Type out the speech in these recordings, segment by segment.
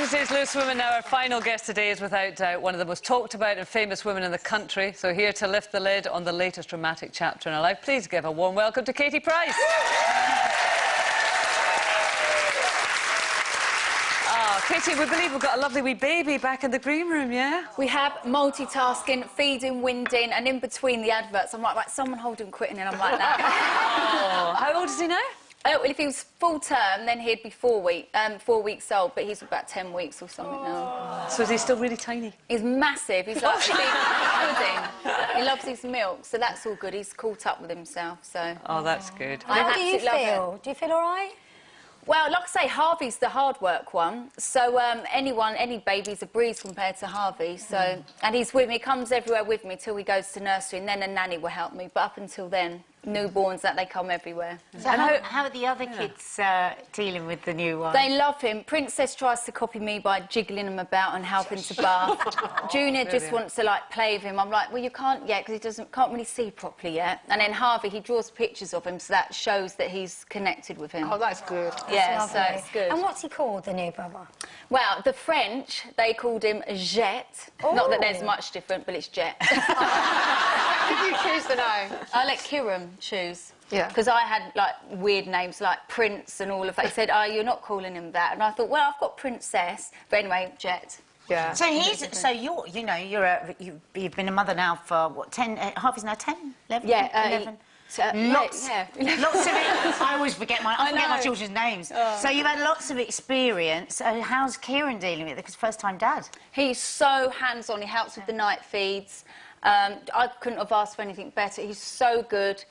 Today's Loose Women. Now, our final guest today is without doubt one of the most talked about and famous women in the country. So here to lift the lid on the latest dramatic chapter in her life, please give a warm welcome to Katie Price. Oh, Katie, we believe we've got a lovely wee baby back in the green room, yeah? We have multitasking, feeding, winding, and in between the adverts, I'm like, right, someone hold him quitting, and I'm like that. Oh, how old is he now? Well, if he was full term, then he'd be 4 weeks old, but he's about 10 weeks or something now. So is he still really tiny? He's massive. He's like a big pudding. He loves his milk, so that's all good. He's caught up with himself, so... Oh, that's good. How do you feel? Do you feel all right? Well, like I say, Harvey's the hard work one. So any baby's a breeze compared to Harvey. So and he's with me, he comes everywhere with me till he goes to nursery, and then a nanny will help me. But up until then, newborns, that they come everywhere. So how are the other kids dealing with the new one? They love him. Princess tries to copy me by jiggling him about and helping to bath. Junior just wants to like play with him. I'm like, well, you can't yet because he can't really see properly yet. And then Harvey, he draws pictures of him, so that shows that he's connected with him. Oh, that's good. Yeah, so it's good. And what's he called, the new brother? Well, the French, they called him Jet. Ooh. Not that there's much different, but it's Jet. How did you choose the name? I let Kiram choose. Yeah. Because I had, like, weird names like Prince and all of that. He said, oh, you're not calling him that. And I thought, well, I've got Princess. But anyway, Jet. Yeah. So you've been a mother now for, what, 10... Harvey's now 10? 11? Yeah, 11? Lots of it. I always forget my children's names. Oh. So you've had lots of experience. How's Kieran dealing with it? Because first-time dad. He's so hands-on. He helps with the night feeds. I couldn't have asked for anything better. He's so good.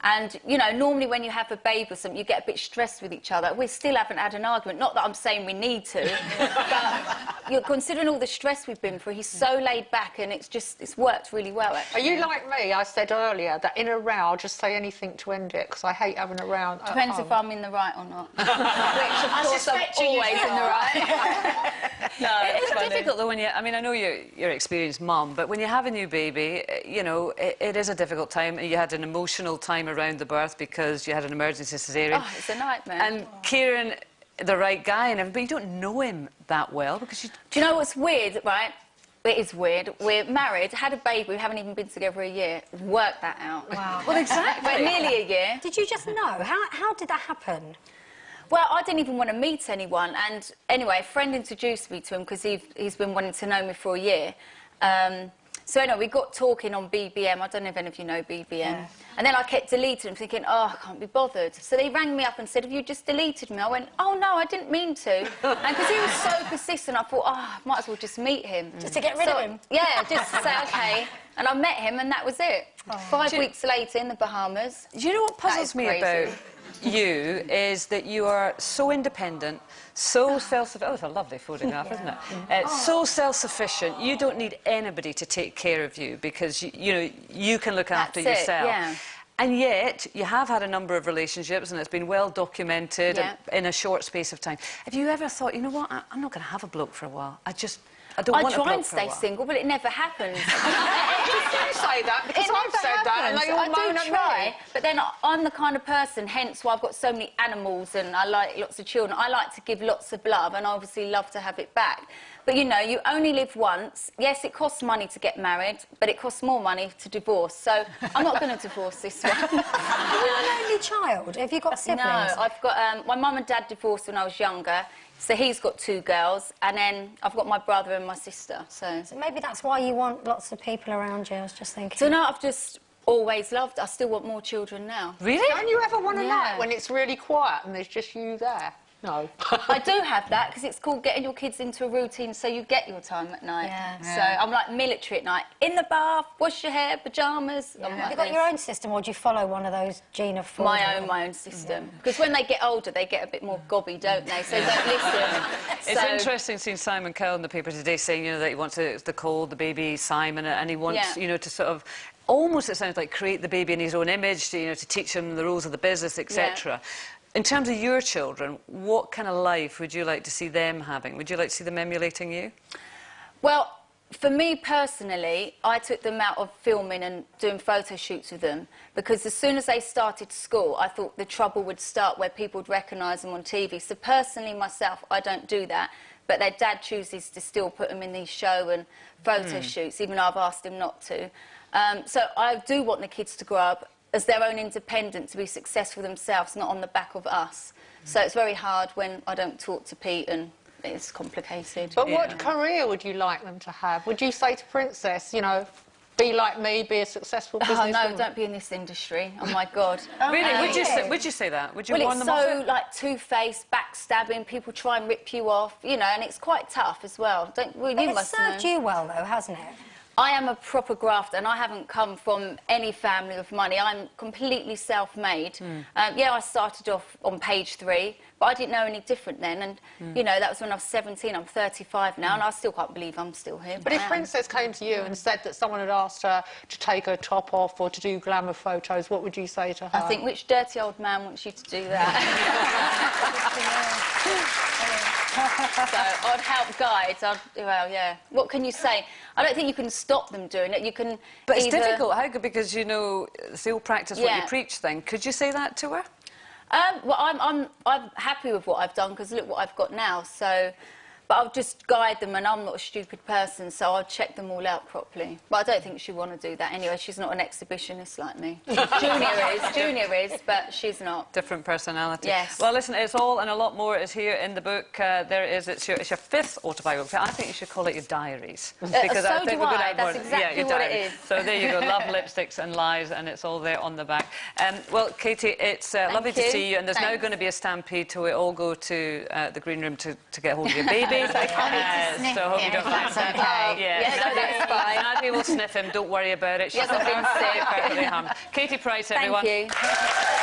And, you know, normally when you have a baby or something, you get a bit stressed with each other. We still haven't had an argument. Not that I'm saying we need to, but you're considering all the stress we've been through. He's so laid back, and it's worked really well, actually. Are you like me? I said earlier that in a row, I'll just say anything to end it, because I hate having a row. Depends if I'm in the right or not. Which, of course, I'm always in the right. No, it's difficult, though, when you... I mean, I know you're an experienced mum, but when you have a new baby, you know, it is a difficult time. You had an emotional time around the birth because you had an emergency caesarean. Oh, it's a nightmare. And Kieran, the right guy and everything, but you don't know him that well because you... Do you know what's weird, right? It is weird. We're married, had a baby, we haven't even been together a year. Work that out. Wow. Well, exactly. But nearly a year. Did you just know? How did that happen? Well, I didn't even want to meet anyone, and anyway, a friend introduced me to him because he's been wanting to know me for a year. So anyway, we got talking on BBM. I don't know if any of you know BBM. Yeah. And then I kept deleting them, thinking, oh, I can't be bothered. So they rang me up and said, have you just deleted me? I went, oh, no, I didn't mean to. And because he was so persistent, I thought, oh, I might as well just meet him. Just to get rid of him? Yeah, just to say, OK. And I met him, and that was it. Oh. 5 weeks later in the Bahamas. Do you know what puzzles me about you is that you are so independent, so self-sufficient. Oh, it's a lovely photograph, isn't it? So self-sufficient. You don't need anybody to take care of you because, you know, you can look after yourself. Yeah. And yet, you have had a number of relationships and it's been well documented in a short space of time. Have you ever thought, you know what, I'm not going to have a bloke for a while. I don't want a bloke for a while. I try and stay single, but it never happens. You say that because I've said that, and they all moan at me. But then I'm the kind of person, hence why I've got so many animals and I like lots of children. I like to give lots of love, and I obviously love to have it back. But, you know, you only live once. Yes, it costs money to get married, but it costs more money to divorce. So I'm not going to divorce this one. Are you an only child? Have you got siblings? No, I've got... my mum and dad divorced when I was younger, so he's got 2 girls, and then I've got my brother and my sister, so maybe that's why you want lots of people around you, I was just thinking. So, no, I've just always loved... I still want more children now. Really? Don't you ever want a night when it's really quiet and there's just you there? No. I do have that, because it's called getting your kids into a routine so you get your time at night. Yeah. So I'm like military at night. In the bath, wash your hair, pyjamas. Yeah. Have you got your own system, or do you follow one of those Gina Ford? My own system. Because when they get older, they get a bit more gobby, don't they? So don't listen. It's interesting seeing Simon Cowell in the paper today saying, you know, that he wants the baby Simon, and he wants, you know, to sort of... Almost, it sounds like, create the baby in his own image, to, you know, to teach him the rules of the business, etc. Yeah. In terms of your children, what kind of life would you like to see them having? Would you like to see them emulating you? Well, for me personally, I took them out of filming and doing photo shoots with them because as soon as they started school, I thought the trouble would start where people would recognise them on TV. So personally, myself, I don't do that. but their dad chooses to still put them in these show and photo shoots, even though I've asked him not to. So I do want the kids to grow up as their own independent, to be successful themselves, not on the back of us. So it's very hard when I don't talk to Pete and it's complicated. But what career would you like them to have? Would you say to Princess, you know, be like me, be a successful businesswoman? Oh, no, don't be in this industry. Oh, my God. Really? Would you say that? Would you Well, warn it's them off so, it? like, two-faced, backstabbing, people try and rip you off, you know, and it's quite tough as well. Well, you It's must know. served you well, though, hasn't it? I am a proper grafter and I haven't come from any family of money. I'm completely self-made. Yeah, I started off on page 3, but I didn't know any different then. And, you know, that was when I was 17. I'm 35 now and I still can't believe I'm still here. But if Princess came to you and said that someone had asked her to take her top off or to do glamour photos, what would you say to her? I think, which dirty old man wants you to do that? So I'd help guide. Well, yeah. What can you say? I don't think you can stop them doing it. You can. But it's either... difficult, Helga, because you know, still practice what you Yeah. preach thing. Could you say that to her? Well, I'm happy with what I've done because look what I've got now. So, but I'll just guide them, and I'm not a stupid person, so I'll check them all out properly. But I don't think she'd want to do that anyway. She's not an exhibitionist like me. Junior is, but she's not. Different personality. Yes. Well, listen, it's all and a lot more is here in the book. There it is. It's your 5th autobiography. I think you should call it your diaries. So I think do we're going to I. have That's more- exactly your what it diary. is. So there you go. Love, lipsticks and lies, and it's all there on the back. Well, Katie, it's lovely to you. see you. And there's now Thanks. going to be a stampede till we all go to the green room to get hold of your baby. So I hope you don't mind That's that. okay. Yeah, no, that's fine. Nadia will sniff him. Don't worry about it. She's Yes, I've been sick. perfectly harmless. Katie Price, everyone. Thank you.